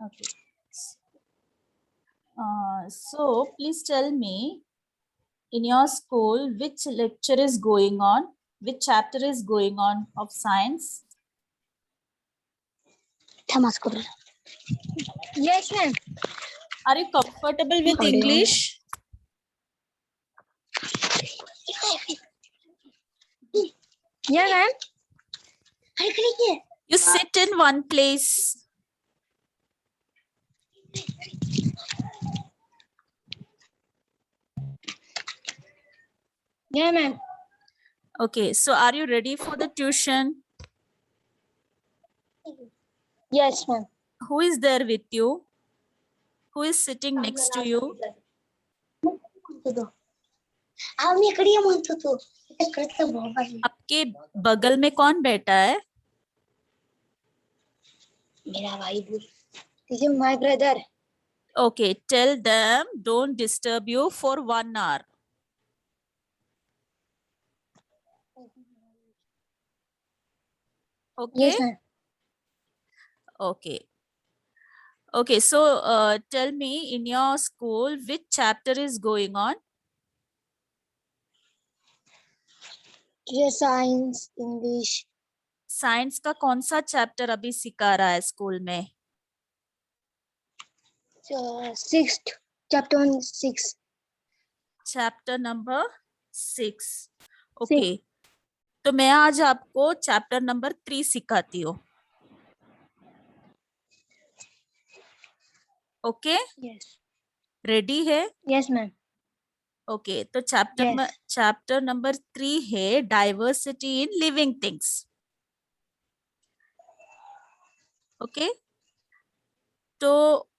Okay. So please tell me, in your school, which lecture is going on? Which chapter is going on of science? Yes, ma'am. Are you comfortable with English? Yeah, ma'am. You sit in one place. Yeah, ma'am. Okay, so are you ready for the tuition? Yes, ma'am. Who is there with you? Who is sitting next to you? आपके बगल में कौन बैठा है? मेरा भाई This is my brother. Okay, tell them don't disturb you for 1 hour. Okay? Yes, ma'am. Okay. Okay, so tell me, in your school, which chapter is going on? Science, English. Science का कौन सा chapter अभी सिखा रहा है school में? Sixth, chapter 6. Chapter number 6. Okay, तो मैं आज आपको चैप्टर नंबर 3 सिखाती हूँ. Okay, Yes. रेडी है? Yes, ma'am. ओके, तो चैप्टर नंबर 3 है diversity in living things. Okay, तो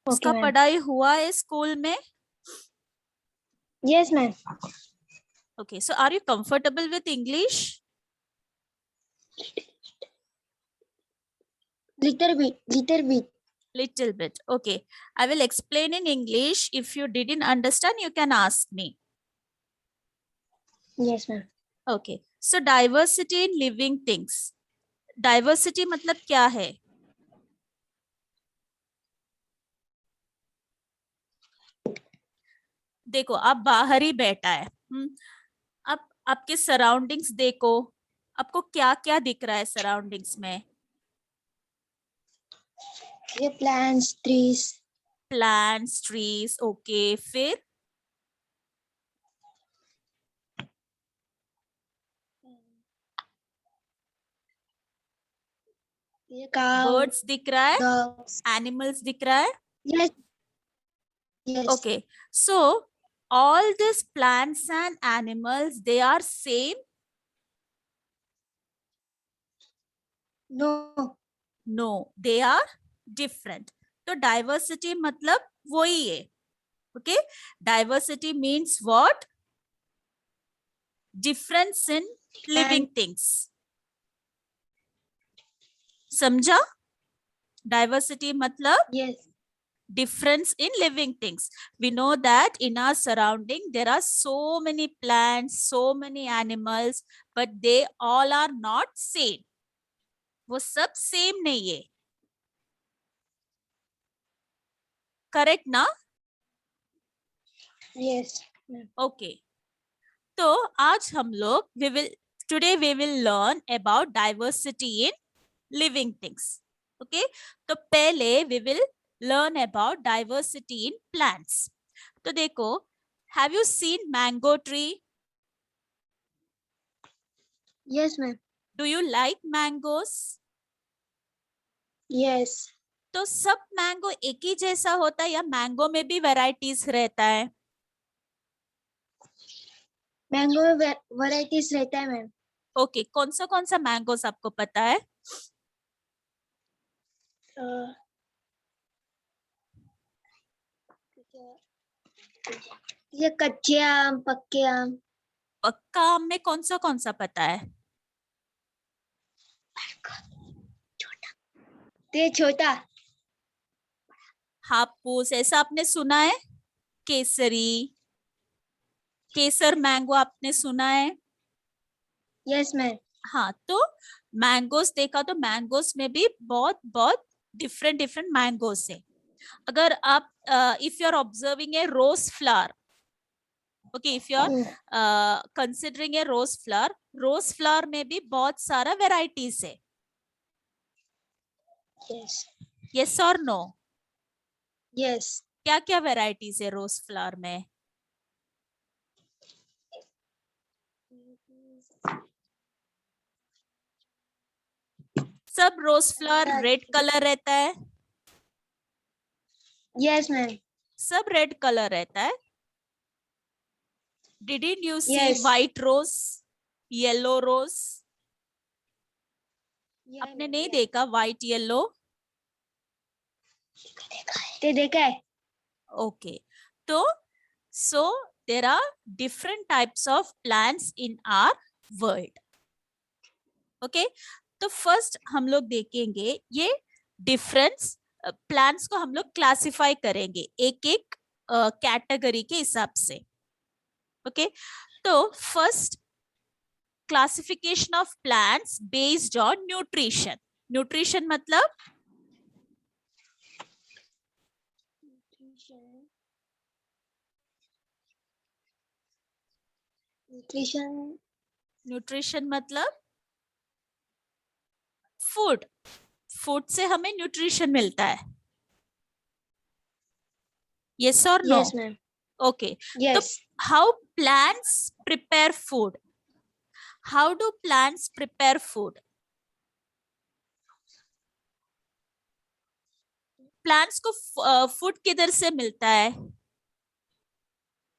उसका ma'am. पढ़ाई हुआ है स्कूल में? Yes, ma'am. Okay, so are you comfortable with English? Little bit. Little bit. Okay, I will explain in English. If you didn't understand, you can ask me. Yes, ma'am. Okay, so diversity in living things. Diversity मतलब क्या है? देखो, आप बाहर ही बैठा है. आप आपके सराउंडिंग्स देखो. आपको क्या क्या दिख रहा है सराउंडिंग्स में? ये plants, trees. Plants, trees. Okay, फिर ये cow. birds दिख रहा है? Dogs. Animals दिख रहा है? Yes. Yes. Okay, so all these plants and animals, they are same? No. No, they are different. तो diversity मतलब वही है. Okay, diversity means what? Difference in living things. समझा? Diversity मतलब Yes. difference in living things. We know that in our surrounding there are so many plants, so many animals, but they all are not same. वो सब same नहीं है. Correct ना? Yes. Okay, तो आज हम लोग today we will learn about diversity in living things. Okay, तो पहले we will learn about diversity in plants. तो देखो, have you seen mango tree? Yes, ma'am. Do you like mangoes? Yes. तो सब मैंगो एक ही जैसा होता है या मैंगो में भी वैरायटीज रहता है? मैंगो में वैरायटीज रहता है मैम. ओके, कौन सा मैंगोस आपको पता है? ये कच्चे आम, पक्के आम. पक्का आम में कौन सा पता है? ते छोटा. हापुस, ऐसा आपने सुना है? केसरी, केसर मैंगो आपने सुना है? Yes ma'am. हाँ, तो मैंगोस देखा तो मैंगोस में भी बहुत बहुत डिफरेंट मैंगोस है. अगर आप if you are observing a rose flower, okay, if you are considering a rose flower में भी बहुत सारा varieties है. Yes. Yes or no? Yes. क्या क्या varieties है rose flower में? सब रोज फ्लावर रेड कलर रहता है. Yes, ma'am. सब रेड कलर रहता है. Didn't you see Yes. white rose, yellow rose? Yeah, आपने ma'am, नहीं yeah. देखा white yellow? ते देखा है. Okay. So there are different types of plants in our world. Okay. तो फर्स्ट हम लोग देखेंगे ये डिफरेंस. प्लांट्स को हम लोग क्लासिफाई करेंगे एक एक कैटेगरी के हिसाब से. ओके. तो first classification of plants based on nutrition. Nutrition मतलब न्यूट्रिशन मतलब फूड. फूड से हमें न्यूट्रिशन मिलता है. यस और no? Yes, ma'am. Okay. Yes. How plants prepare food? How do plants prepare food? Plants को फूड किधर से मिलता है?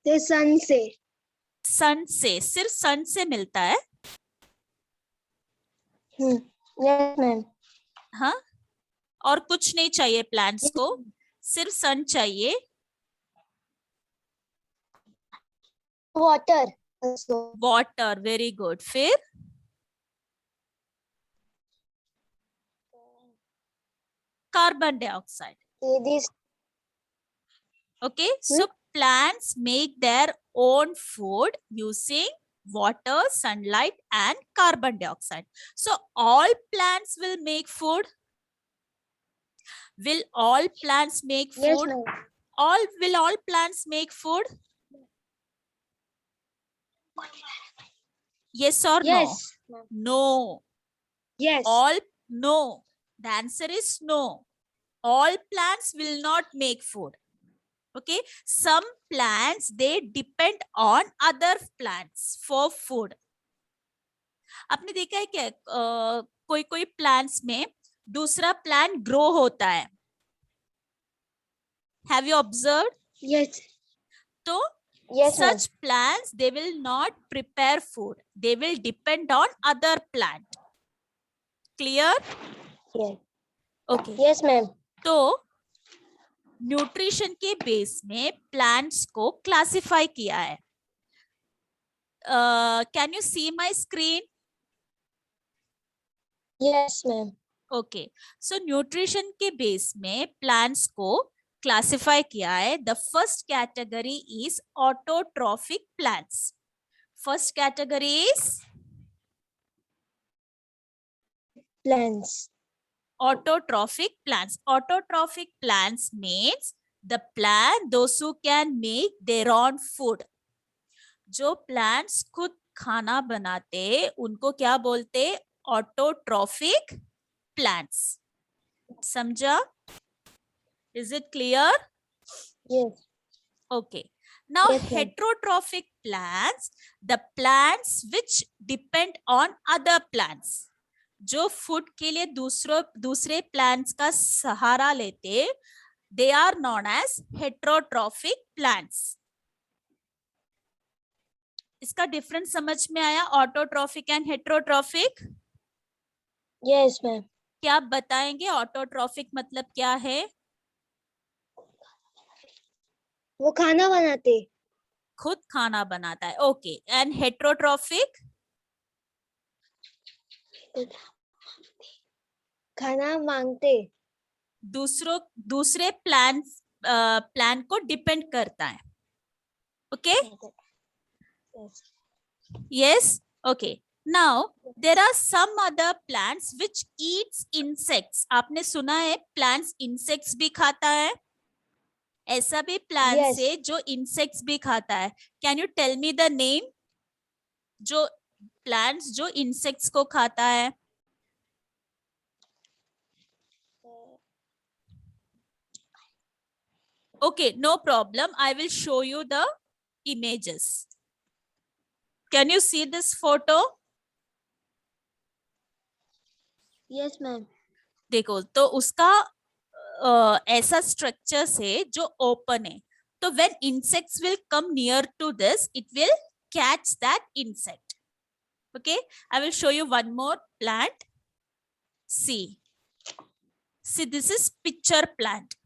ते सन से. सन से. सिर्फ सन से मिलता है. Yes, ma'am. हाँ. और कुछ नहीं चाहिए प्लांट्स को, सिर्फ सन चाहिए. Water. वाटर. Very good. फिर carbon dioxide. This. Okay, so plants make their own food using water, sunlight, and carbon dioxide. So all plants will make food. Will all plants make Yes, food? ma'am. Will all plants make food? Yes or Yes, ma'am. no? No. Yes. All no. The answer is no. All plants will not make food. Okay, some plants they depend on other plants for food. आपने देखा है क्या कोई कोई plants में दूसरा plant grow होता है? Have you observed? Yes. तो Yes, ma'am. such plants they will not prepare food. They will depend on other plant. Clear? Yes. Okay. Yes, ma'am. तो न्यूट्रिशन के बेस में प्लांट्स को क्लासिफाई किया है. Can you see my screen? Yes, ma'am. Okay. So nutrition के base में plants को classify किया है. The first category is autotrophic plants. First category is Plants. autotrophic plants. Autotrophic plants means the plant those who can make their own food. जो plants खुद खाना बनाते उनको क्या बोलते? Autotrophic plants. समझा? Is it clear? Yes. Okay. Now Yes, ma'am. heterotrophic plants, the plants which depend on other plants. जो food के लिए दूसरे प्लांट्स का सहारा लेते, they are known as heterotrophic plants. इसका डिफरेंस समझ में आया? Autotrophic and heterotrophic. Yes, ma'am. क्या आप बताएंगे ऑटोट्रॉफिक मतलब क्या है? वो खाना बनाते. खुद खाना बनाता है. ओके. And heterotrophic? खाना मांगते. दूसरे प्लान को डिपेंड करता है. Okay. Yes. Okay. Now there are some other plants which eats insects. आपने सुना है plants insects भी खाता है. ऐसा भी प्लांट Yes. से जो इंसेक्ट्स भी खाता है. Can you tell me the name? जो प्लांट्स जो इंसेक्ट्स को खाता है. Okay, no problem. I will show you the images. Can you see this photo? Yes, ma'am. देखो तो उसका ऐसा स्ट्रक्चर से जो ओपन है. तो when insects will come near to this, it will catch that insect. Okay, I will show you one more plant. See, this is pitcher plant.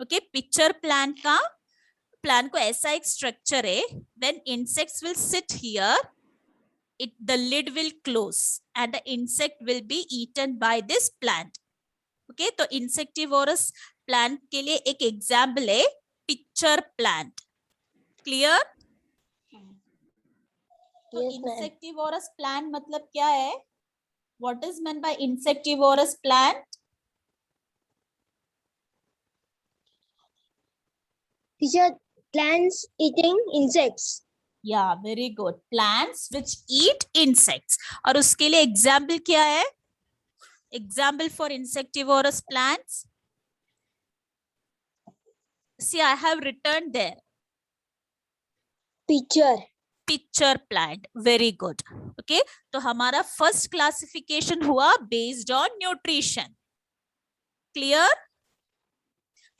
Okay, pitcher plant का plant को ऐसा एक structure है. When insects will sit here, the lid will close and the insect will be eaten by this plant. Okay, तो insectivorous plant के लिए एक example है pitcher plant. Clear? तो Yes, ma'am. insectivorous plant मतलब क्या है? What is meant by insectivorous plant? Teacher, plants eating insects. Yeah, very good. Plants which eat insects. और उसके लिए example क्या है? Example for insectivorous plants. See, I have written there. Pitcher. Pitcher plant. Very good. Okay. तो हमारा first classification हुआ based on nutrition. Clear?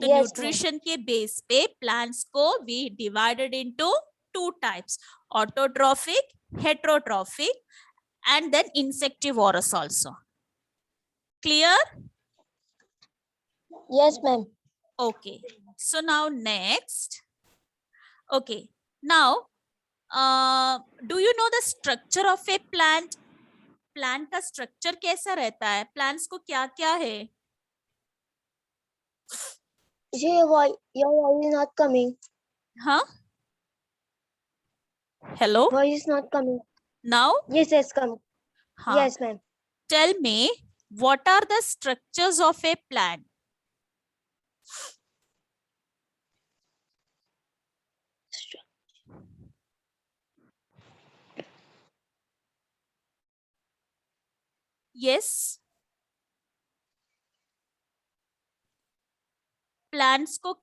तो Yes, nutrition के base पे plants को we divided into two types. Autotrophic, heterotrophic, and then insectivorous also. Clear? Yes, ma'am. Okay. So now next. Okay. Now, do you know the structure of a plant? Plant का structure कैसा रहता है? Plants को क्या क्या है? Teacher, your voice is not coming. Huh? Hello? Voice is not coming. Now? Yes, coming. Huh. Yes, ma'am. Tell me, what are the structures of a plant? Yes. Plants को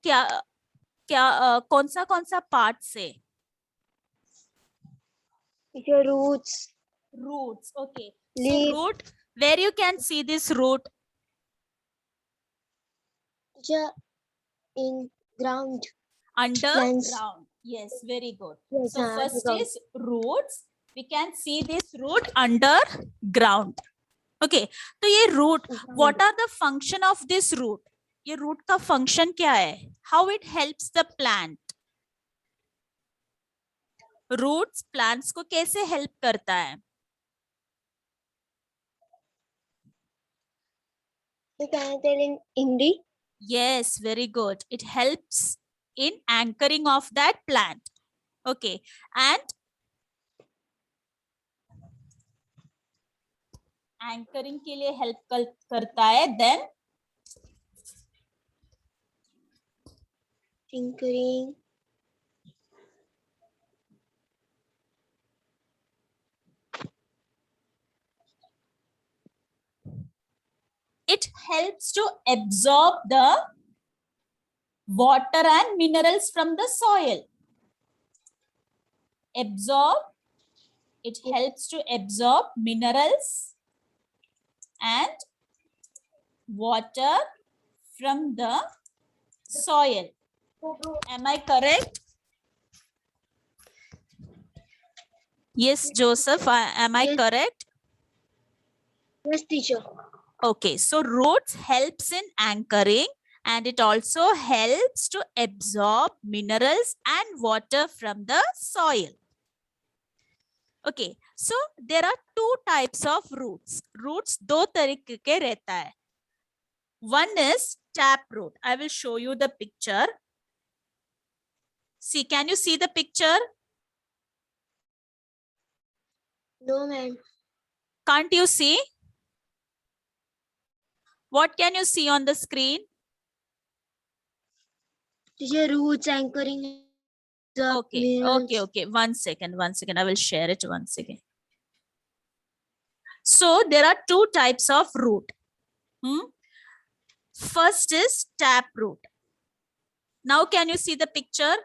कौन सा part से? Teacher, roots. Roots. Okay. Leaf. So root, where you can see this root? Teacher, in ground. Underground. Plants. Yes, very good. Yes, So first underground. is roots. We can see this root underground. Okay. तो ये root, what are the function of this root? ये root का function क्या है? How it helps the plant? Roots plants को कैसे help करता है? You can tell in Hindi? Yes, very good. It helps in anchoring of that plant. Okay. And anchoring के लिए help करता है. Then Tinkering. it helps to absorb the water and minerals from the soil. It helps to absorb minerals and water from the soil. Am I correct? Yes, Joseph, am I Yes. correct? Yes, teacher. Okay, so roots helps in anchoring and it also helps to absorb minerals and water from the soil. Okay, so there are two types of roots. Roots दो तरीके के रहता है. One is tap root. I will show you the picture. See, can you see the picture? No, ma'am. Can't you see? What can you see on the screen? Teacher, roots anchoring the Okay, minerals. okay. 1 second. I will share it once again. So there are two types of root. First is tap root. Now can you see the picture?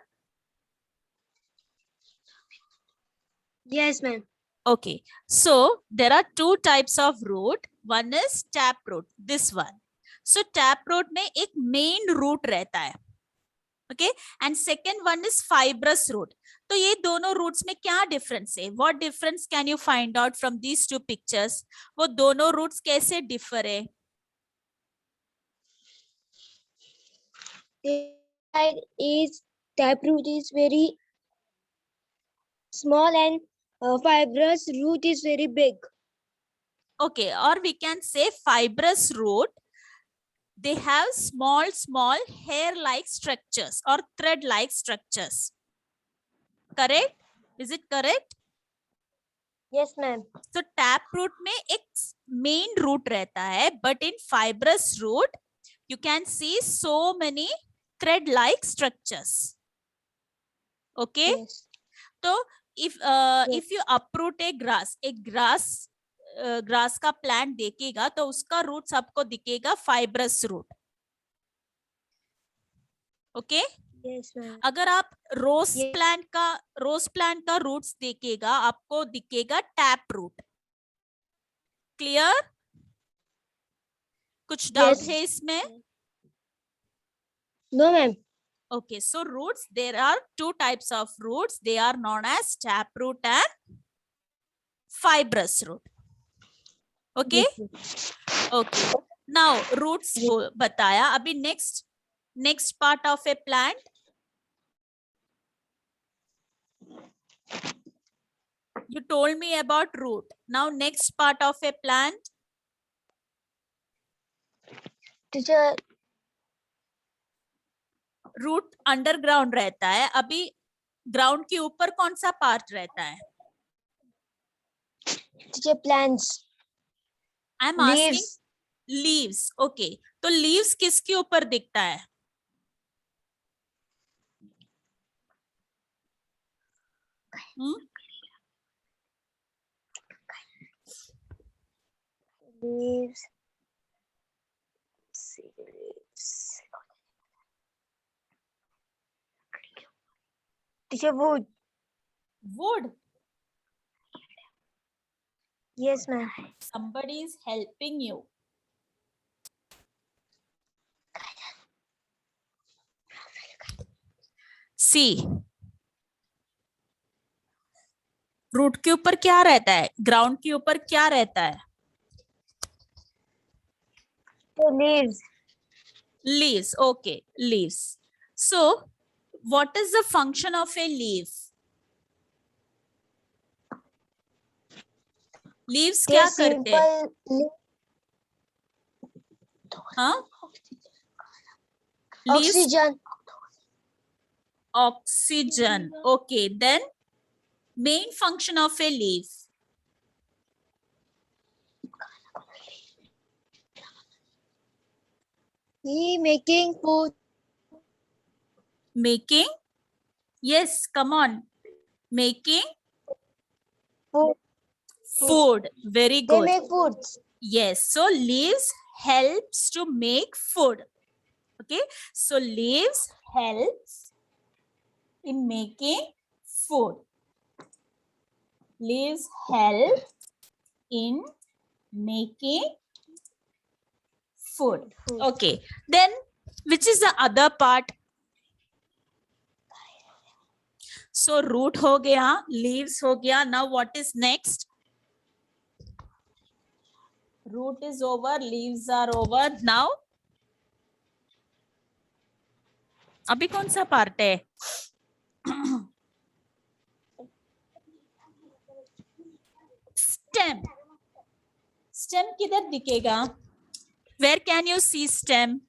Yes, ma'am. Okay, so there are two types of root. One is tap root, this one. So tap root में एक main root रहता है. Okay, and second one is fibrous root. तो ये दोनों roots में क्या difference है? What difference can you find out from these two pictures? वो दोनों roots कैसे differ है? The side is taproot is very small and fibrous root is very big. Okay, or we can say fibrous root, they have small hair-like structures or thread-like structures. Correct? Is it correct? Yes, ma'am. So tap root में एक main root रहता है, but in fibrous root, you can see so many thread-like structures. Okay? Yes. So if you uproot a grass grass का plant देखेगा तो उसका roots आपको दिखेगा fibrous root. Okay. Yes, ma'am. अगर आप रोज Yes. प्लांट का रूट्स देखेगा आपको दिखेगा टैप रूट. क्लियर? कुछ डाउट Yes. है इसमें? No, ma'am. Okay, so roots, there are two types of roots. They are known as tap root and fibrous root. Okay? Yes. Okay. Now roots बताया. अभी next part of a plant. You told me about root. Now next part of a plant. Teacher, root underground रहता है. अभी ground के ऊपर कौन सा part रहता है? teacher, plants. I am asking Leaves. Leaves. Okay, तो लीव्स किसके ऊपर दिखता है? Leaves. Leaves. Teacher, wood. Wood. Yes, ma'am. Somebody is helping you. See, root के ऊपर क्या रहता है? ग्राउंड के ऊपर क्या रहता है? The leaves. Leaves. Okay, leaves. So, what is the function of a leaf? Leaves क्या करते हैं? हाँ? Leaves? Oxygen. Oxygen. Okay, then main function of a leaf. He making food. Making? Yes, come on. Making Food. food. Very They good. make foods. Yes, so leaves helps to make food. Okay, so leaves helps in making food. Leaves help in making food. Okay, then which is the other part? So root हो गया, leaves हो गया. Now what is next? Root is over, leaves are over. Now अभी कौन सा part है? Stem. Stem किधर दिखेगा? Where can you see stem?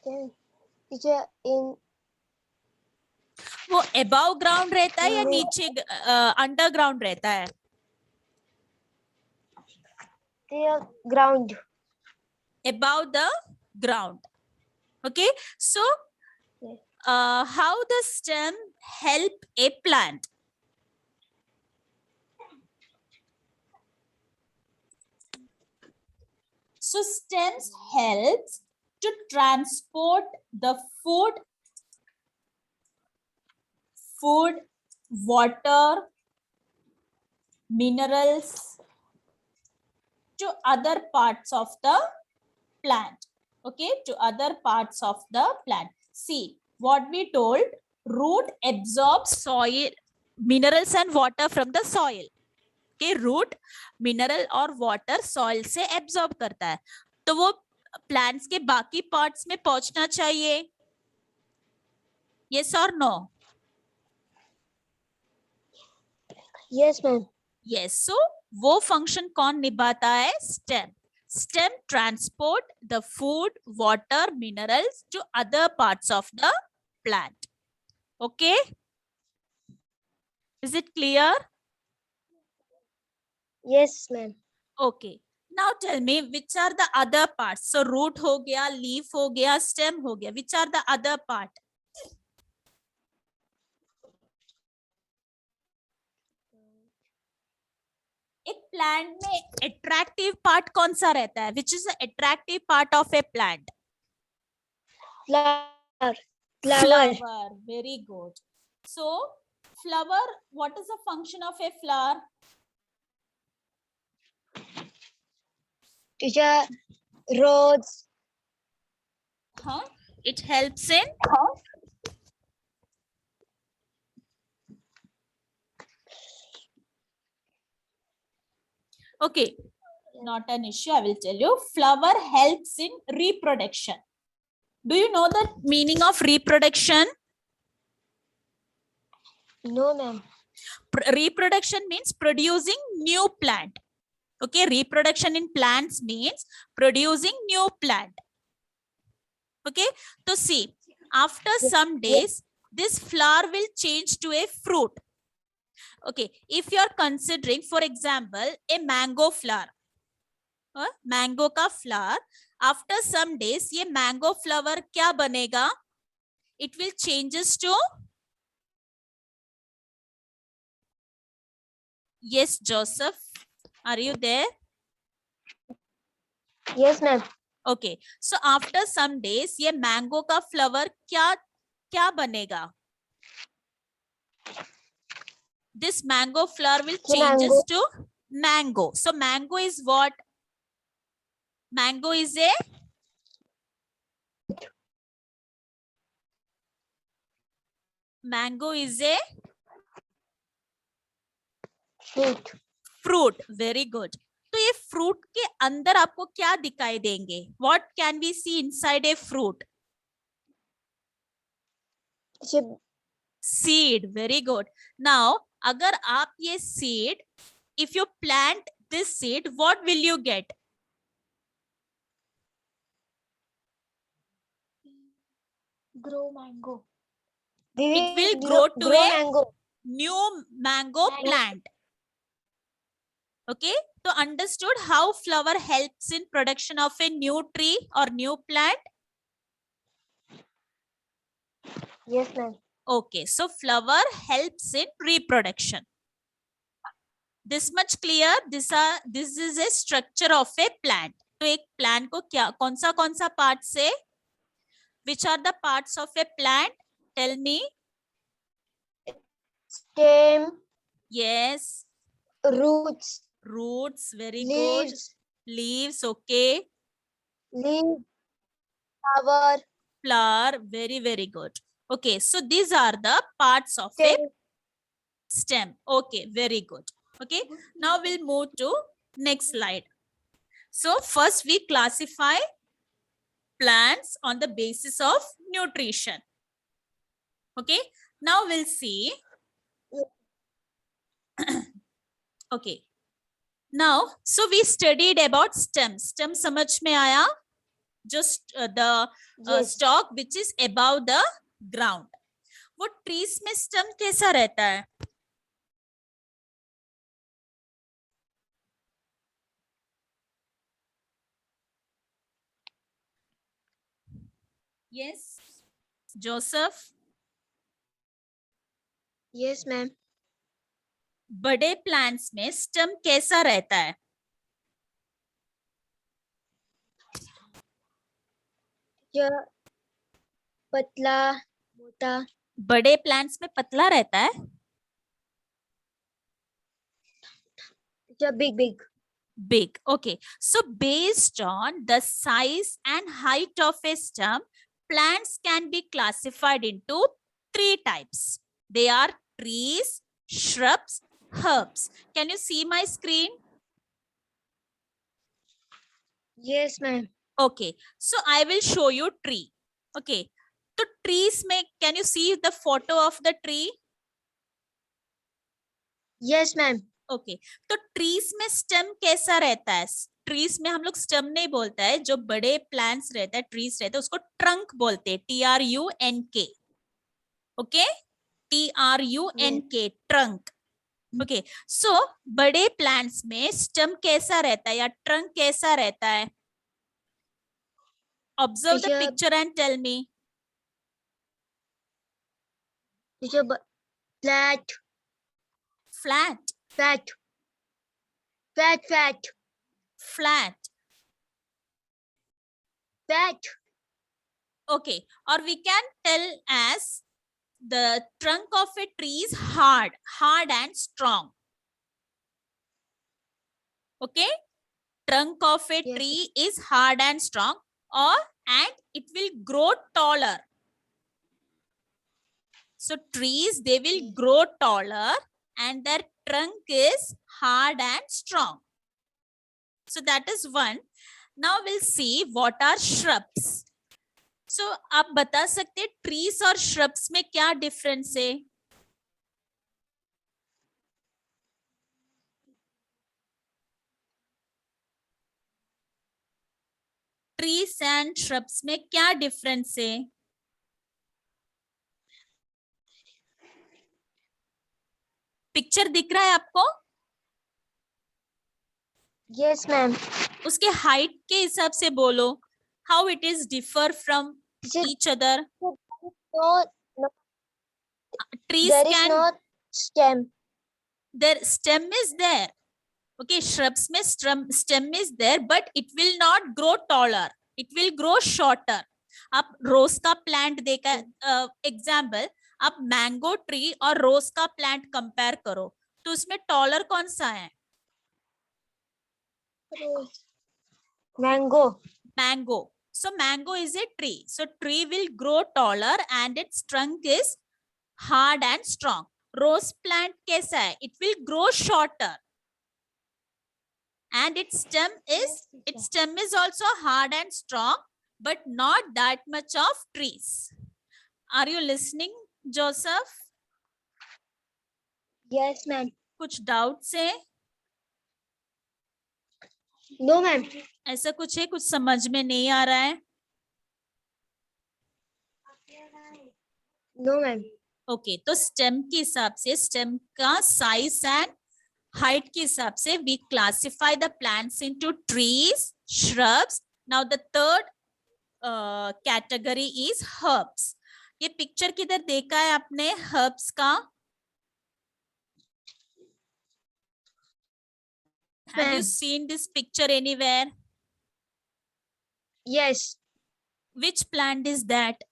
Teacher, in वो above ground रहता है या नीचे underground रहता है? the ground. Above the ground. Okay, so Yes. how the stem help a plant? So stems helps to transport the food, water, minerals to other parts of the plant. Okay, to other parts of the plant. See what we told, root absorbs soil, minerals and water from the soil. Okay, root mineral और water soil से absorb करता है, तो वो plants के बाकी parts में पहुंचना चाहिए. यस और नो? Yes, ma'am. यस. सो वो फंक्शन कौन निभाता है? Stem. Stem transport the food, water, minerals to other parts of the plant. Okay, is it clear? Yes, ma'am. Okay. Now tell me which are the other parts. So root हो गया, leaf हो गया, stem हो गया. Which are the other part? एक plant में attractive part कौन सा रहता है? Which is the attractive part of a plant? Flower. Flower. Very good. So flower, what is the function of a flower? Teacher, rose. Huh? It helps in okay, not an issue. I will tell you. Flower helps in reproduction. Do you know the meaning of reproduction? No, ma'am. Reproduction means producing new plant. Okay, reproduction in plants means producing new plant. Okay, so see, after some days, this flower will change to a fruit. Okay, if you are considering, for example, a mango flower, mango का flower, after some days, ये mango flower क्या बनेगा? It will changes to, yes, Joseph, are you there? Yes, ma'am. Okay, so after some days, ये mango का flower क्या बनेगा? This mango flower will changes Mango. to mango. So mango is what? Mango is a Fruit. fruit. Very good. तो ये fruit के अंदर आपको क्या दिखाई देंगे? What can we see inside a fruit? Seed. Very good. Now अगर आप ये seed, if you plant this seed, what will you get? Grow mango. It will grow to a mango. new mango plant. Okay, so understood how flower helps in production of a new tree or new plant? Yes, ma'am. Okay, so flower helps in reproduction. This much clear? This is a structure of a plant. तो एक plant को क्या कौन सा part से? Which are the parts of a plant? Tell me. Stem. Yes. Roots. Roots. Very Leaves. good. Leaves. Okay. Leaf. Flower. Flower. Very, very good. Okay, so these are the parts of a stem. Okay, very good. Okay, now we'll move to next slide. So first we classify plants on the basis of nutrition. Okay, now we'll see. Okay, now so we studied about stem. Stem समझ में आया? Just the stalk which is above the ground. वो trees में stem कैसा रहता है? Yes, Joseph. Yes, ma'am. बड़े plants में स्टेम कैसा रहता है? जो पतला मोटा बड़े प्लांट्स में पतला रहता है. जो big Big. Okay. So based on the size and height of a stem, plants can be classified into three types. They are trees, shrubs, herbs. Can you see my screen? Yes, ma'am. Okay. So I will show you tree. Okay. So trees में can you see the photo of the tree? Yes, ma'am. Okay तो trees में stem कैसा रहता है? Trees में हम लोग stem नहीं बोलता है, जो बड़े प्लांट्स रहता है ट्रीज रहता है उसको ट्रंक बोलते हैं. TRUNK. Okay, TRUNK, trunk. Okay, so बड़े प्लांट्स में स्टेम कैसा रहता है या ट्रंक कैसा रहता है? Observe the Teacher, picture and tell me. teacher, flat, flat. fat, fat, fat, flat. fat. Okay, or we can tell as the trunk of a tree is hard and strong. Okay, trunk of a Yes. tree is hard and strong, and it will grow taller. So trees, they will Yes. grow taller and their trunk is hard and strong. So that is one. Now we'll see what are shrubs. So आप बता सकते हैं trees और shrubs में क्या difference है? Trees and shrubs में क्या डिफरेंस है? पिक्चर दिख रहा है आपको? Yes, ma'am. उसके हाइट के हिसाब से बोलो. How it is differ from Teacher, each other. no, Trees there is can, no stem. their stem is there. Okay, shrubs में stem is there, but it will not grow taller. It will grow shorter. आप रोज का plant देखा, example आप mango tree और रोज का plant compare करो तो उसमें टॉलर कौन सा है? Mango. Mango. So mango is a tree. So tree will grow taller and its trunk is hard and strong. Rose plant कैसा है? It will grow shorter. And its stem is also hard and strong, but not that much of trees. Are you listening, Joseph? Yes, ma'am. कुछ doubts है? No, ma'am. ऐसा कुछ है, कुछ समझ में नहीं आ रहा है? No, ma'am. ओके, तो स्टेम के हिसाब से स्टेम का साइज एंड हाइट के हिसाब से we classify the plants into trees, shrubs. Now the third category is herbs. ये पिक्चर किधर देखा है आपने हर्ब्स का? Have you seen this picture anywhere? Yes. Which plant is that?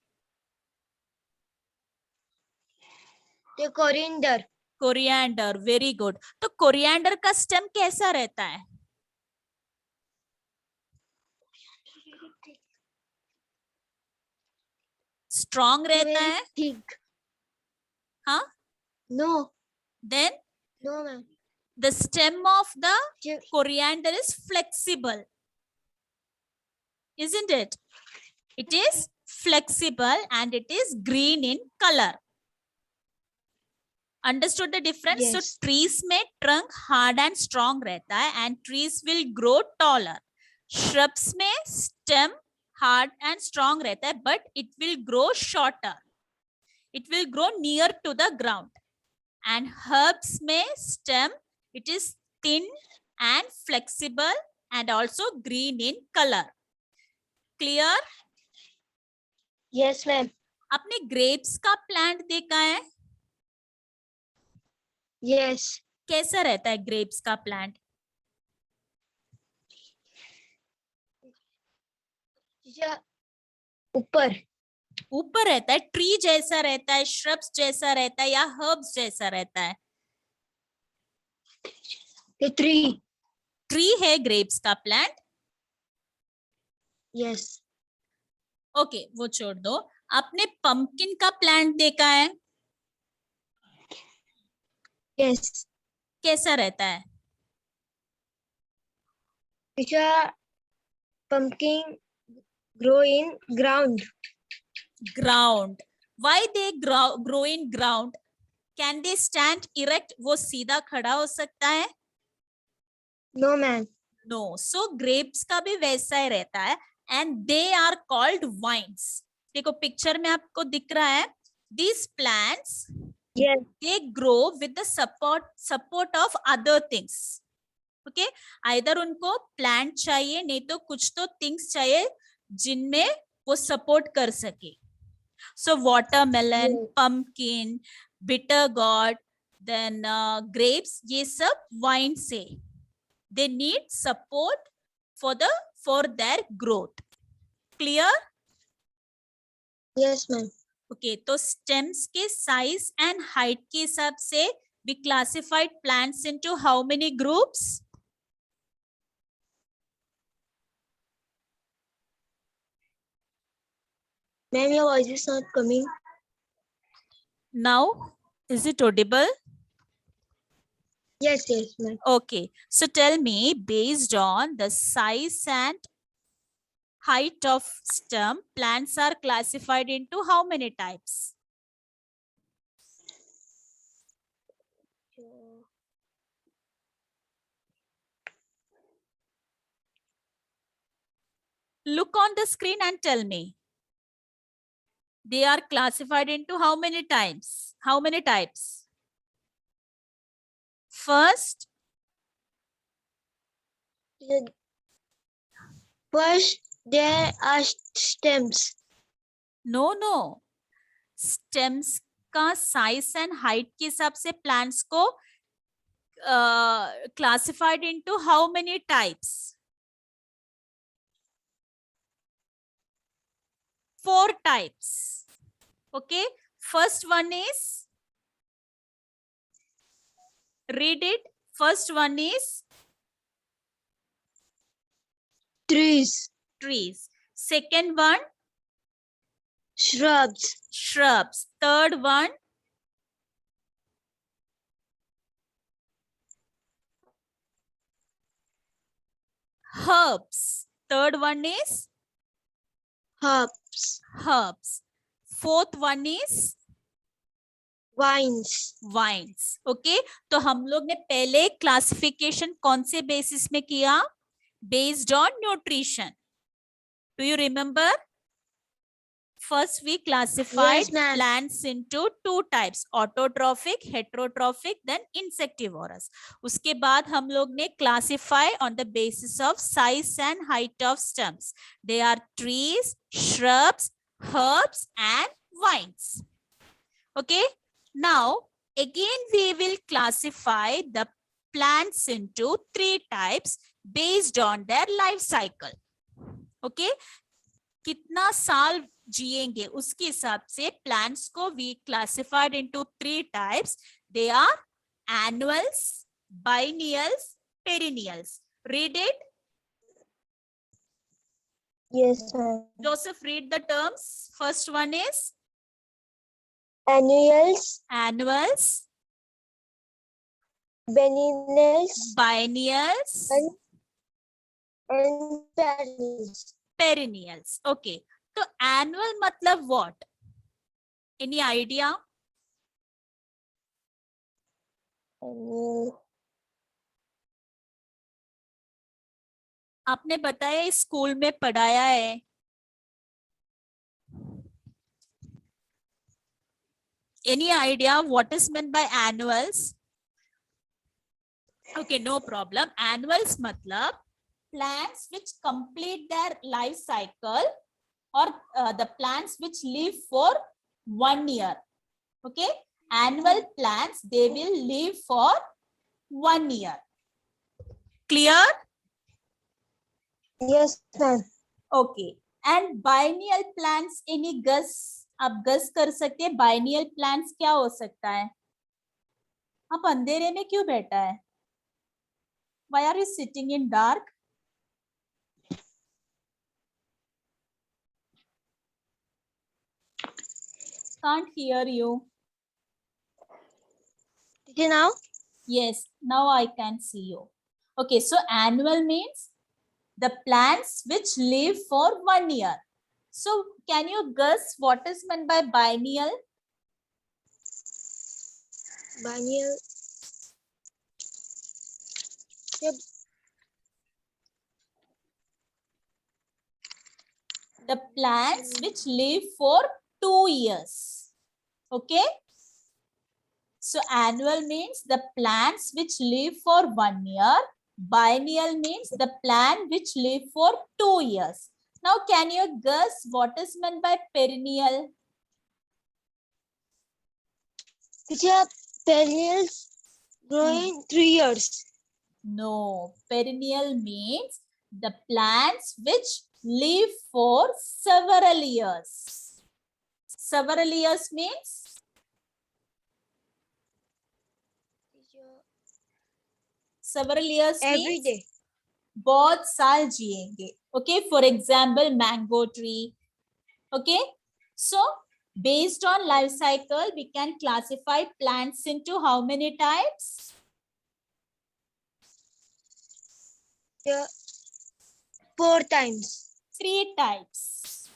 The coriander. Coriander. Very good. तो coriander का stem कैसा रहता है? Strong रहता है? Thick. हाँ? No. Then No, ma'am. the stem of the coriander is flexible. Isn't it? It is flexible and it is green in color. Understood the difference? Yes. So trees में trunk hard and strong रहता है and trees will grow taller. Shrubs में stem hard and strong रहता है but it will grow shorter. It will grow near to the ground. And herbs में stem, it is thin and flexible and also green in color. Clear? Yes, ma'am. आपने grapes का plant देखा है? Yes. कैसा रहता है grapes का plant? Teacher ऊपर. ऊपर रहता है, ट्री जैसा रहता है, श्रब्स जैसा रहता है, या हर्ब्स जैसा रहता है? The tree. ट्री है ग्रेप्स का प्लांट। Yes. ओके, वो छोड़ दो। आपने पंपकिन का प्लांट देखा है? Yes. कैसा रहता है? Teacher, pumpkin grow in ground. Ground. Why they grow in ground? Can they stand erect? वो सीधा खड़ा हो सकता है? No, ma'am. नो। सो ग्रेप्स का भी वैसा ही रहता है, and they are called vines. देखो पिक्चर में आपको दिख रहा है, these plants Yes. they grow with the support of other things. Okay, either उनको प्लांट चाहिए, नहीं तो कुछ तो थिंग्स चाहिए जिनमें वो सपोर्ट कर सके। So watermelon, Yes. Pumpkin, bitter gourd, then grapes, ये सब वाइन से they need support for their growth. Clear? Yes, ma'am. Okay, तो स्टेम्स के साइज एंड हाइट के हिसाब से we classified plants into how many groups? Ma'am, your voice is not coming. Now, is it audible? Yes, yes, ma'am. Okay, so tell me, based on the size and height of stem, plants are classified into how many types? Look on the screen and tell me. They are classified into how many types? How many types? First, First, there are stems. no. Stems का size and height के हिसाब से plants को classified into how many types? 4 types. Okay, first one is, read it. First one is Trees. trees. Second one, Shrubs. shrubs. Third one, herbs. Third one is Herbs. herbs. Fourth one is Vines. Vines. Okay, तो हम लोग ने पहले classification कौन से basis में किया? Based on nutrition. Do you remember? First, we classified Yes, ma'am. plants into 2 types, autotrophic, heterotrophic, then insectivorous. उसके बाद हम लोग ने classify on the basis of size and height of stems. They are trees, shrubs, herbs, and vines. Okay. Now, again, we will classify the plants into 3 types based on their life cycle. Okay. कितना साल जिएंगे उसके हिसाब से plants को we classified into 3 types. They are annuals, biennials, perennials. Read it. Yes, ma'am. Joseph, read the terms. First one is Annuals, annuals, biennials, biennials, and perennials. perennials. Okay, तो annual मतलब what? Any idea? Annual. आपने बताया school में पढ़ाया है. Any idea what is meant by annuals? Okay, no problem. Annuals matlab plants which complete their life cycle or the plants which live for 1 year. Okay, annual plants, they will live for 1 year. Clear? Yes, ma'am. Okay. And biennial plants, any guess? आप guess कर सकते हैं biennial plants क्या हो सकता है? आप अंधेरे में क्यों बैठा है? Why are you sitting in dark? Can't hear you. Teacher, now? Yes, now I can see you. Okay, so annual means the plants which live for 1 year. So can you guess what is meant by biennial? Biennial. Yep. The plants which live for 2 years. Okay. So annual means the plants which live for 1 year. Biennial means the plant which live for 2 years. Now can you guess what is meant by perennial? Teacher, perennials growing 3 years. No, perennial means the plants which live for several years. Several years means several years Every means day. बहुत साल जिएंगे. Okay, for example, mango tree. Okay, so based on life cycle, we can classify plants into how many types? Yeah. 4 times. 3 types.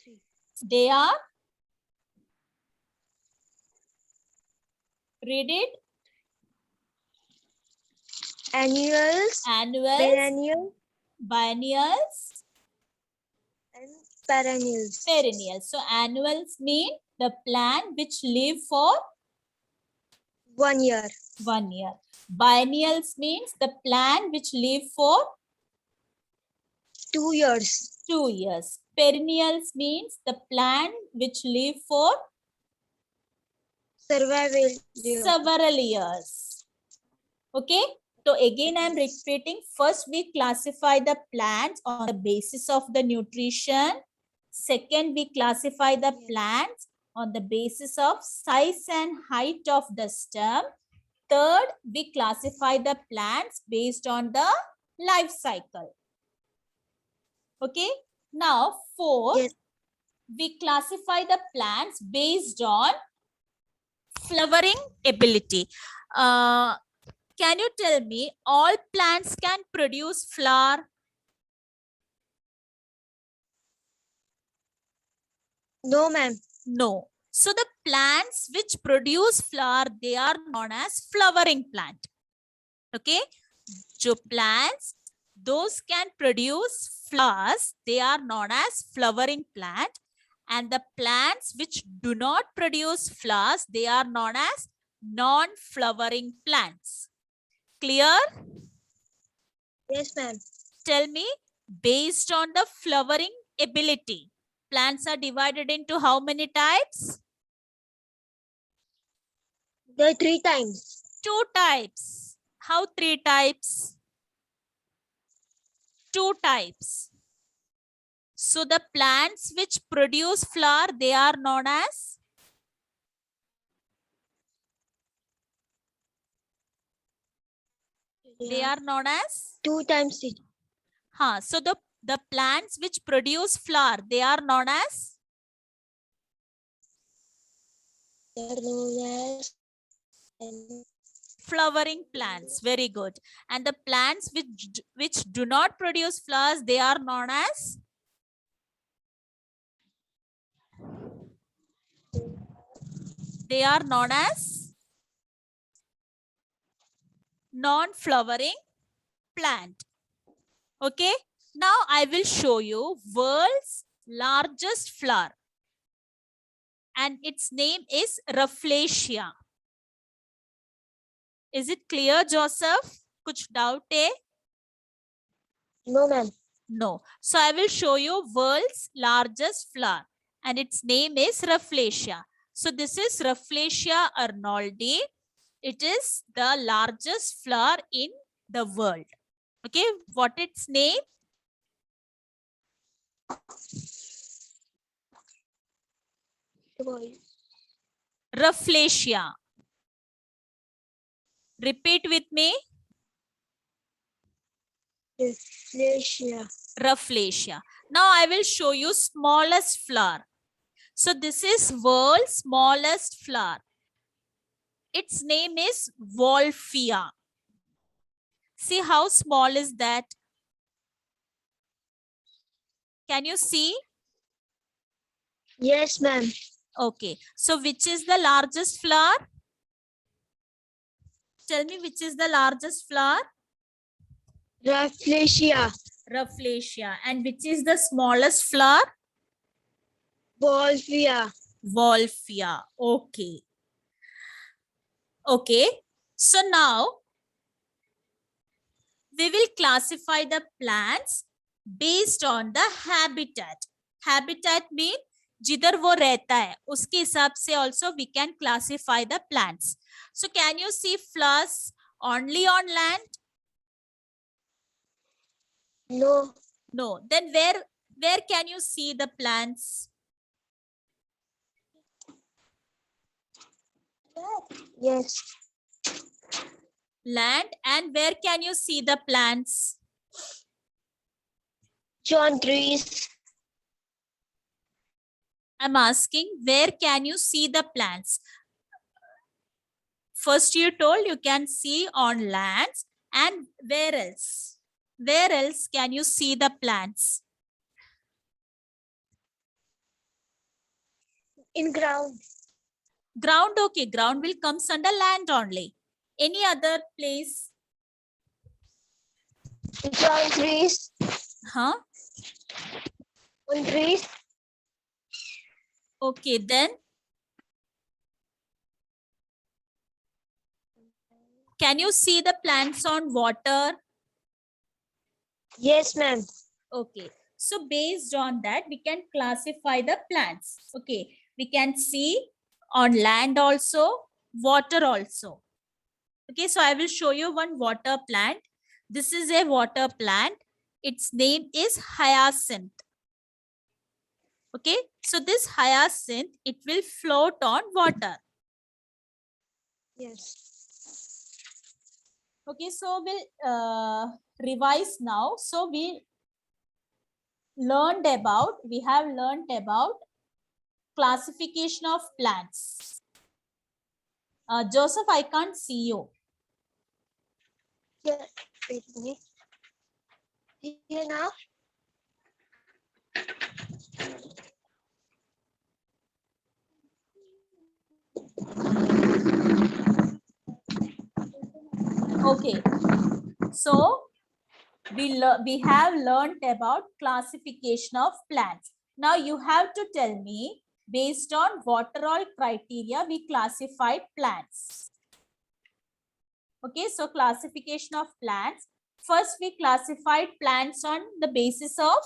3. They are, read it. Annuals, Annuals, perennial, biennials, and perennials. perennials. So annuals mean the plant which live for 1 year. 1 year. Biennials means the plant which live for 2 years. 2 years. Perennials means the plant which live for Survival year. several years. Okay. So again, I am repeating. First, we classify the plants on the basis of the nutrition. Second, we classify the plants on the basis of size and height of the stem. Third, we classify the plants based on the life cycle. Okay. Now, fourth, Yes. we classify the plants based on flowering ability. Can you tell me all plants can produce flower? No, ma'am. No. So the plants which produce flower, they are known as flowering plant. Okay. So plants, those can produce flowers, they are known as flowering plant. And the plants which do not produce flowers, they are known as non-flowering plants. Clear? Yes, ma'am. Tell me, based on the flowering ability, plants are divided into how many types? There are 3 times. 2 types. How 3 types? 2 types. So the plants which produce flower, they are known as? They are known as? 2 times. So the plants which produce flower, they are known as? They are known as Flowering plants. Very good. And the plants which do not produce flowers, they are known as? They are known as non-flowering plant. Okay. Now I will show you world's largest flower. And its name is Rafflesia. Is it clear, Joseph? Kuch doubt hai? No, ma'am. No. So I will show you world's largest flower and its name is Rafflesia. So this is Rafflesia arnoldi. It is the largest flower in the world. Okay, what its name? Rafflesia. Repeat with me. Rafflesia. Rafflesia. Now I will show you smallest flower. So this is world's smallest flower. Its name is Wolfia. See how small is that? Can you see? Yes, ma'am. Okay. So which is the largest flower? Tell me which is the largest flower? Rafflesia. Rafflesia. And which is the smallest flower? Wolfia. Wolfia. Okay. Okay. So now we will classify the plants based on the habitat. Habitat means जिधर वो रहता है उसके हिसाब से also we can classify the plants. So can you see flowers only on land? No. No. Then where can you see the plants? Yes. Land. And where can you see the plants? John trees. I'm asking where can you see the plants? First you told you can see on lands, and where else? Where else can you see the plants? In ground. Ground, okay. Ground will comes under land only. Any other place? John trees. Huh? On trees. Okay, then can you see the plants on water? Yes, ma'am. Okay. So based on that, we can classify the plants. Okay. We can see on land also, water also. Okay. So I will show you one water plant. This is a water plant. Its name is hyacinth. Okay. So this hyacinth, it will float on water. Yes. Okay. So we'll revise now. So we have learned about classification of plants. Joseph, I can't see you. Yeah. Wait a minute. Here now. Okay. So we have learned about classification of plants. Now you have to tell me based on what all criteria we classified plants. Okay, so classification of plants. First, we classified plants on the basis of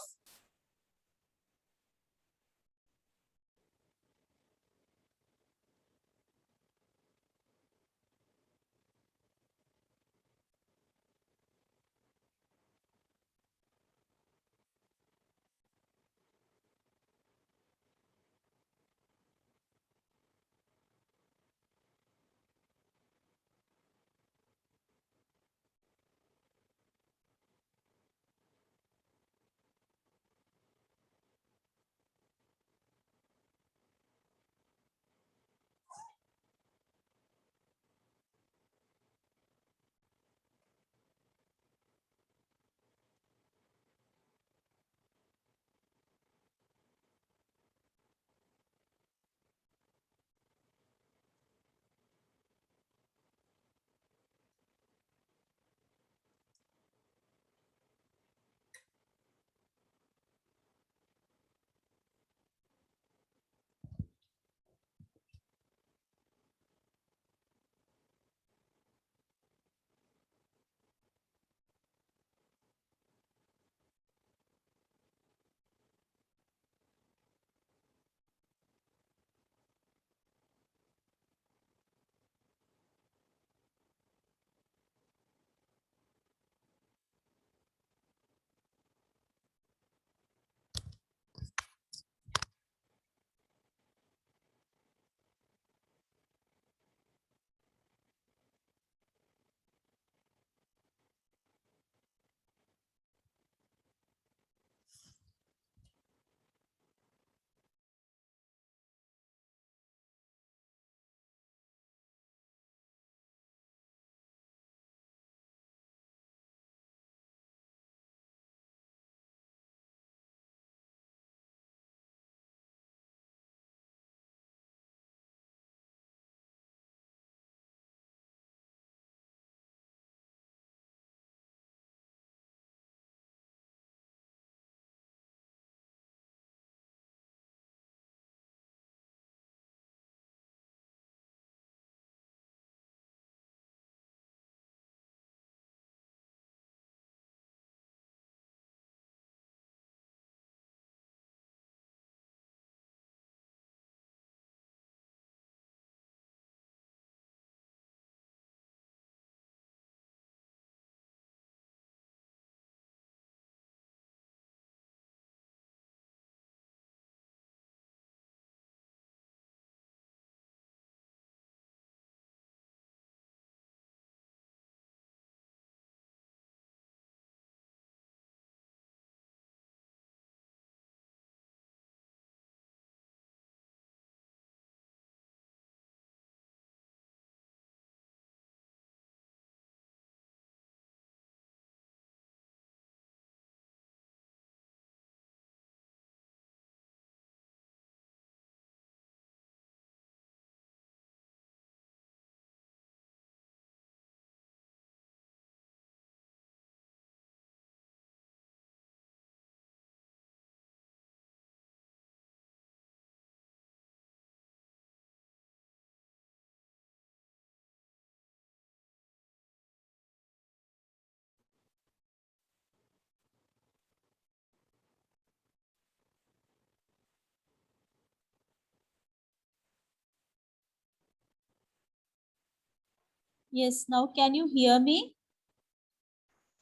Yes, now can you hear me?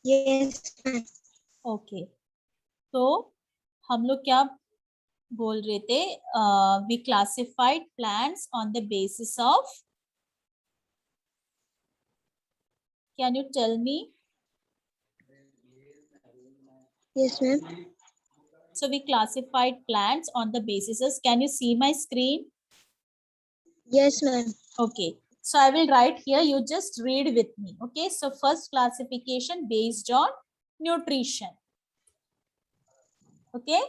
Yes, ma'am. Okay. तो हम लोग क्या बोल रहे थे? We classified plants on the basis of. Can you tell me? Yes, ma'am. So we classified plants on the basis of. Can you see my screen? Yes, ma'am. Okay. So I will write here. You just read with me. Okay. So first classification based on nutrition. Okay.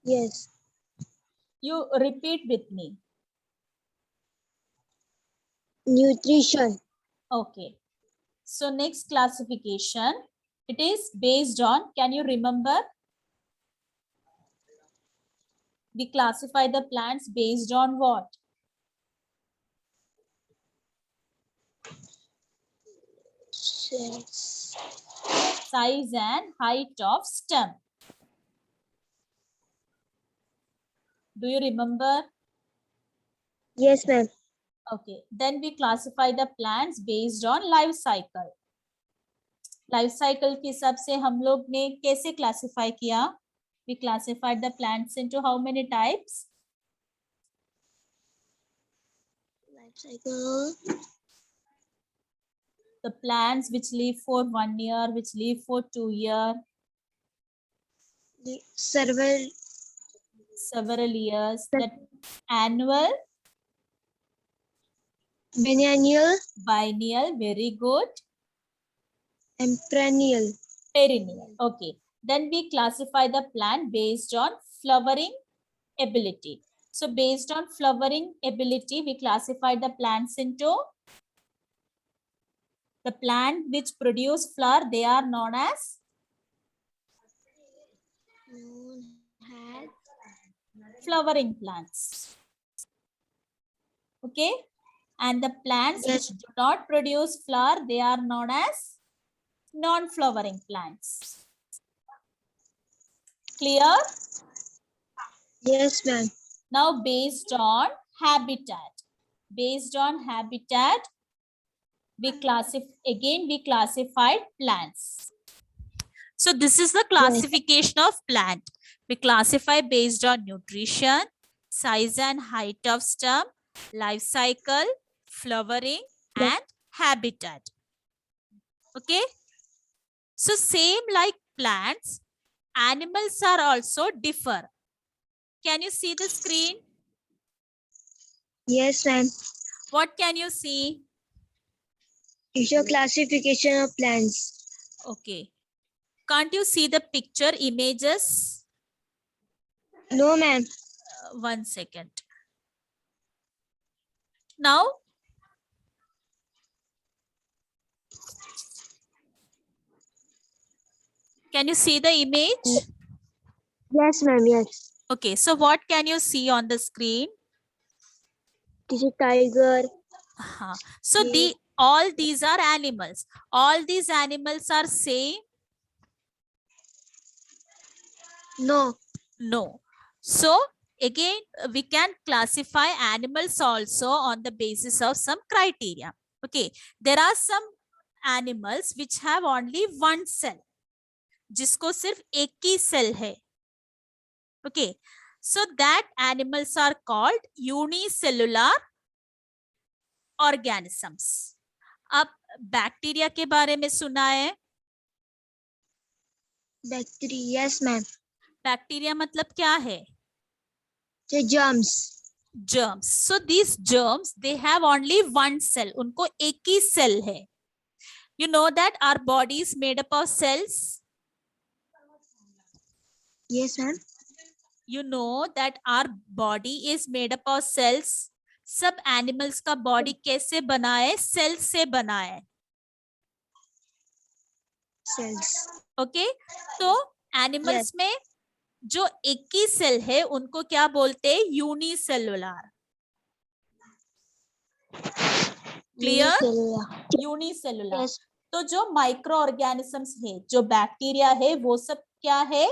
Yes. You repeat with me. Nutrition. Okay. So next classification, it is based on, can you remember? We classify the plants based on what? Cells. Size and height of stem. Do you remember? Yes, ma'am. Okay. Then we classify the plants based on life cycle. Life cycle के हिसाब से हम लोग ने कैसे classify किया? We classified the plants into how many types? Life cycle. The plants which live for 1 year, which live for 2 years, several years. That annual, biennial, very good. And perennial. Perennial. Okay. Then we classify the plant based on flowering ability. So based on flowering ability, we classify the plants into the plant which produce flower. They are known as flowering plants. Okay. And the plants which do not produce flower, they are known as non-flowering plants. Clear? Yes, ma'am. Now based on habitat. Based on habitat, we classified plants. So this is the classification of plant. We classify based on nutrition, size and height of stem, life cycle, flowering, and habitat. Okay. So same like plants, animals are also differ. Can you see the screen? Yes, ma'am. What can you see? It's your classification of plants. Okay. Can't you see the picture images? No, ma'am. 1 second. Now, can you see the image? Yes, ma'am. Yes. Okay, so what can you see on the screen? This is tiger. So all these are animals. All these animals are same? No. No. So again, we can classify animals also on the basis of some criteria. Okay, there are some animals which have only one cell, जिसको सिर्फ एक ही cell है. Okay, so that animals are called unicellular organisms. अब bacteria के बारे में सुना है? Bacteria. Yes, ma'am. बैक्टीरिया मतलब क्या है? The germs. Germs. So these germs, they have only one cell. उनको एक ही सेल है. You know that our body is made up of cells. Yes, ma'am. You know that our body is made up of cells. सब animals का body कैसे बना है? Cell से बना है. Cells. ओके, तो एनिमल्स में जो एक ही सेल है उनको क्या बोलते हैं? यूनिसेलुलर. क्लियर? यूनिसेलुलर. Yes. तो जो माइक्रो ऑर्गेनिजम्स है, जो बैक्टीरिया है, वो सब क्या है?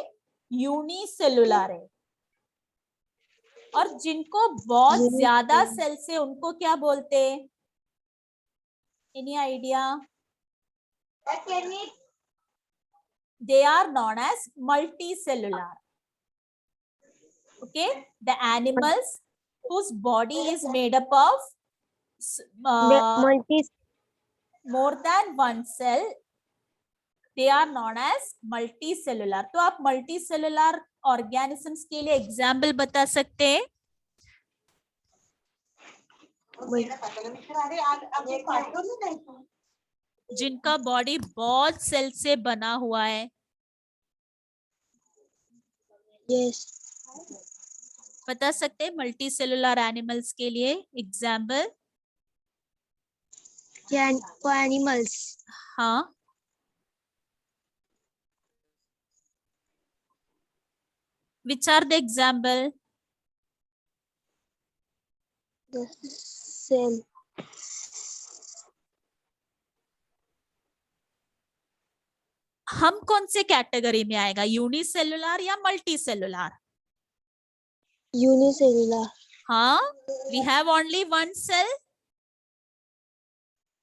यूनिसेलुलर है. और जिनको बहुत ज्यादा सेल्स है उनको क्या बोलते हैं? Any idea? They are known as multicellular. Okay, the animals whose body is made up of The multi more than one cell, they are known as multicellular. तो आप multicellular organisms के लिए example बता सकते हैं? जिनका बॉडी बहुत cell से बना हुआ है. yes. बता सकते हैं मल्टी सेलुलर एनिमल्स के लिए एग्जाम्पल? For animals. हाँ, which are the example? The cell. हम कौन से कैटेगरी में आएगा, यूनिसेलुलर या मल्टी सेलुलर? Unicellular. हाँ, we have only one cell.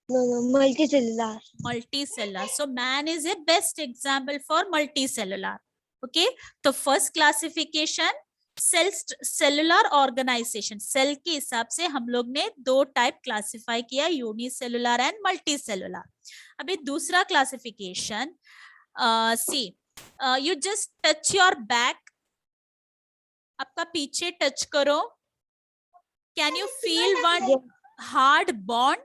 No, multicellular. Multicellular. So man is a best example for multicellular. Okay, तो first classification cellular organization. Cell के हिसाब से हम लोग ने दो टाइप क्लासिफाई किया, यूनिसेलुलर एंड मल्टी सेलुलर. अभी दूसरा classification, see you just touch your back. आपका पीछे टच करो. Can you feel one hard bond?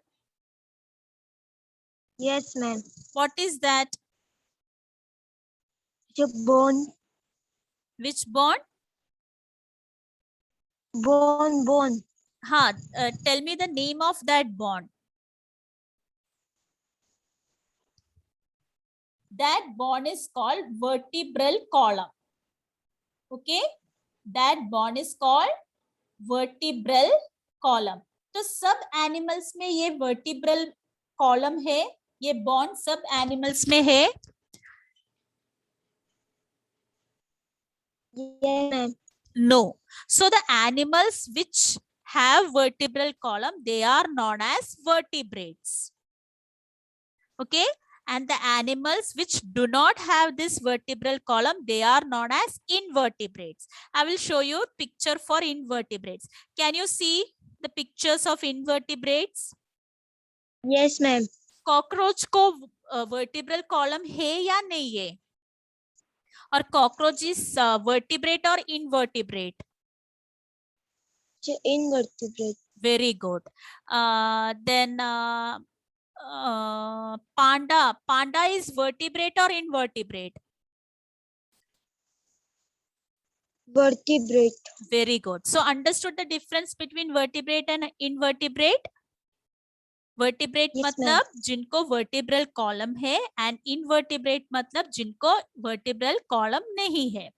Yes, ma'am. What is that? The bone. Which bond? Bone. हाँ, tell me the name of that bond. That bond is called vertebral column. Okay, that bond is called vertebral column. तो सब animals में ये vertebral column है, ये bond सब animals में है. Yes, ma'am. No. So the animals which have vertebral column, they are known as vertebrates. Okay, and the animals which do not have this vertebral column, they are known as invertebrates. I will show you picture for invertebrates. Can you see the pictures of invertebrates? Yes, ma'am. Cockroach को vertebral column है या नहीं है? और cockroach is vertebrate और invertebrate? Invertebrate. Very good. Then panda is vertebrate or invertebrate? Vertebrate. Very good. So understood the difference between vertebrate and invertebrate? Vertebrate Yes, मतलब जिनको vertebral column है, एंड इनवर्टिब्रेट मतलब जिनको वर्टिब्रल कॉलम नहीं है.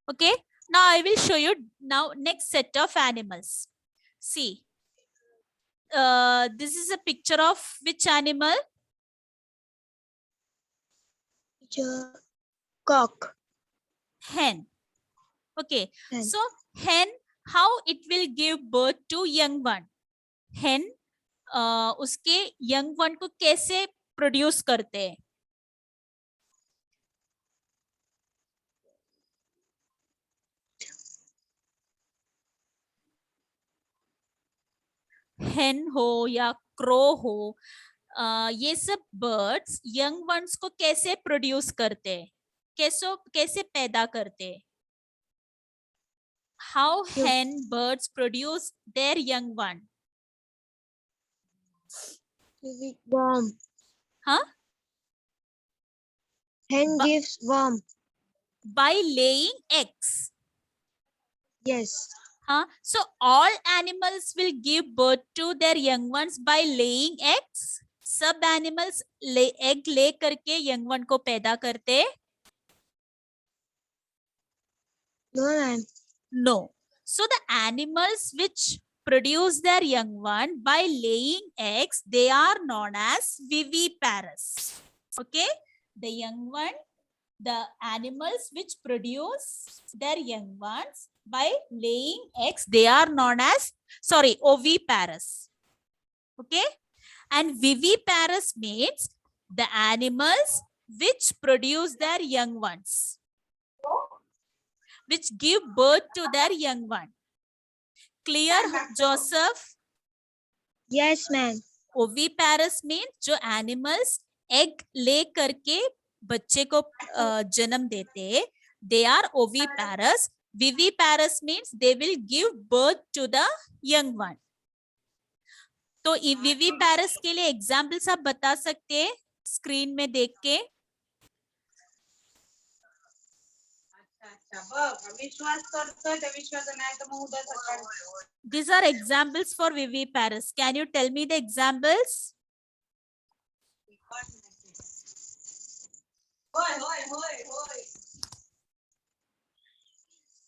Okay, now I will show you now next set of animals. See, this is a picture of which animal? Cock. Hen. Okay, Hen. so hen, how it will give birth to young one? Hen उसके young one को कैसे produce करते हैं? हेन हो या crow हो, ये सब बर्ड्स यंग वंस को कैसे प्रोड्यूस करते हैं, कैसे पैदा करते हैं? How hen birds produce their young one? Worm. Huh? Hen gives worm. By laying eggs. Yes. Huh? So all animals will give birth to their young ones by laying eggs. सब animals egg lay करके young one को पैदा करते? No, ma'am. No. So the animals which produce their young one by laying eggs, they are known as viviparous. Okay, the young one, the animals which produce their young ones by laying eggs, they are known as, sorry, oviparous. Okay, And viviparous means the animals which produce their young ones, which give birth to their young one. Clear, Joseph? Yes, ma'am. Oviparous mean जो animals egg lay करके बच्चे को जन्म देते, they are oviparous. Viviparous means they will give birth to the young one. तो viviparous के लिए examples आप बता सकते हैं स्क्रीन में देख के. These are examples for viviparous. Can you tell me the examples?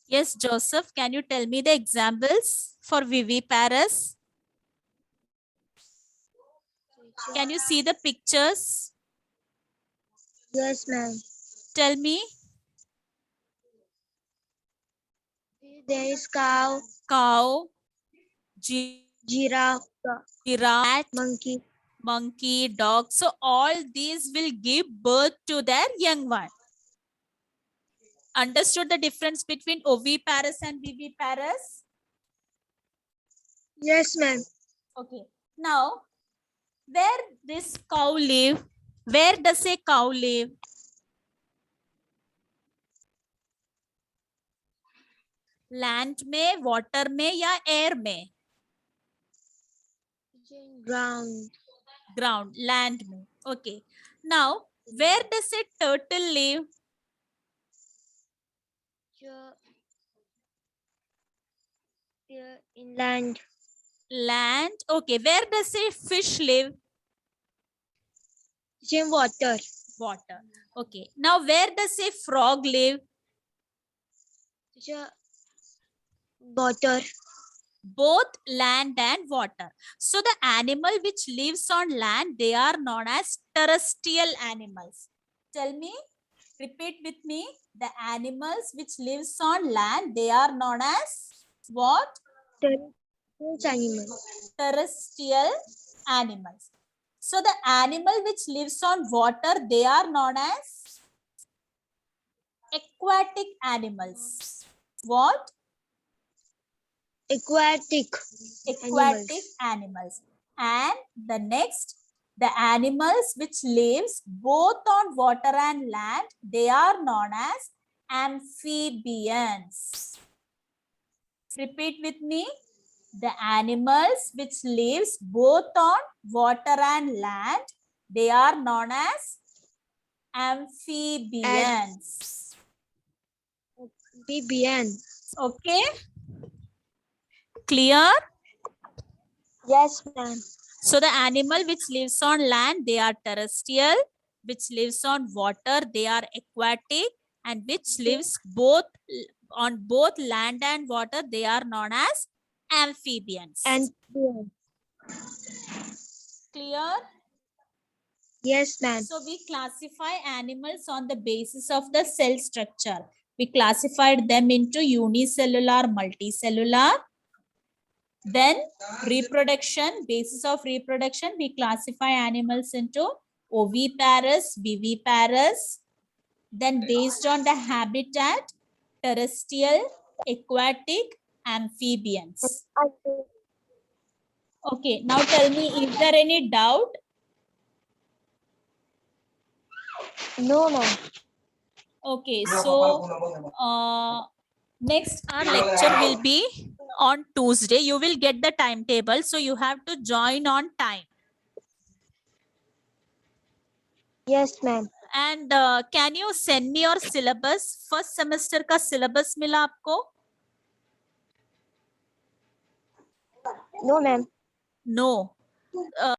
Yes, Joseph, can you tell me the examples for viviparous? Can you see the pictures? Yes, ma'am. Tell me. There is cow, Cow, giraffe, giraffe, monkey. monkey, dog. So all these will give birth to their young one. Understood the difference between oviparous and viviparous? Yes, ma'am. Okay. Now, where this cow live? Where does a cow live? Land में, water में या air में? Ground. Ground, land में. Okay. Now, where does a turtle live? Inland. Land. Okay. Where does a fish live? In water. Water. Okay. Now, where does a frog live? Water. Both land and water. So the animal which lives on land, they are known as terrestrial animals. Tell me, repeat with me. The animals which lives on land, they are known as what? Terrestrial animals. So the animal which lives on water, they are known as aquatic animals. What? Aquatic animals. And the next, the animals which lives both on water and land, they are known as amphibians. Repeat with me. The animals which lives both on water and land, they are known as amphibians. Okay. Clear? Yes, ma'am. So the animal which lives on land, they are terrestrial, which lives on water, they are aquatic, and which lives on both land and water, they are known as amphibians. Clear? Yes, ma'am. So we classify animals on the basis of the cell structure. We classified them into unicellular, multicellular. Then reproduction, basis of reproduction, we classify animals into oviparous, viviparous. Then based on the habitat, terrestrial, aquatic, amphibians. Okay, now tell me, is there any doubt? No, ma'am. Okay, so next our lecture will be on Tuesday. You will get the timetable, so you have to join on time. Yes, ma'am. And can you send me your syllabus? First semester का syllabus मिला आपको? No, ma'am. No.